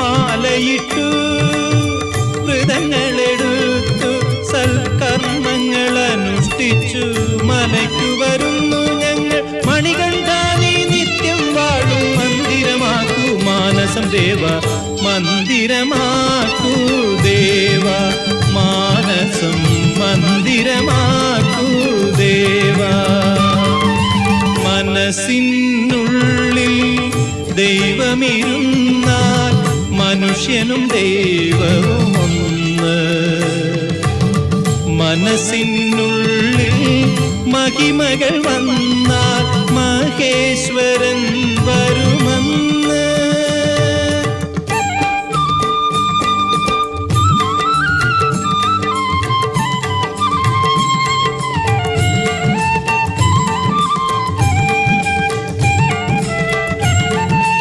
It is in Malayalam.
മാലയിട്ടു വ്രതങ്ങളെടുത്തു സൽക്കർമ്മങ്ങൾ അനുഷ്ഠിച്ചു മലയ്ക്കു വരുന്നു ഞങ്ങൾ. മണികണ്ഠാ നീ നിത്യം വാഴും മന്ദിരമാക്കൂ മാനസം ദേവ, മന്ദിരമാക്കൂ ദേവ, മാനസം മന്ദിരമാക്കൂ ദേവ. മനസ്സിനുള്ളിൽ ദൈവമിരുന്നാൽ മനുഷ്യനും ദൈവവും ഒന്ന്. മനസ്സിനുള്ളിൽ മഹിമകൾ വന്നാൽ മഹേശ്വരൻ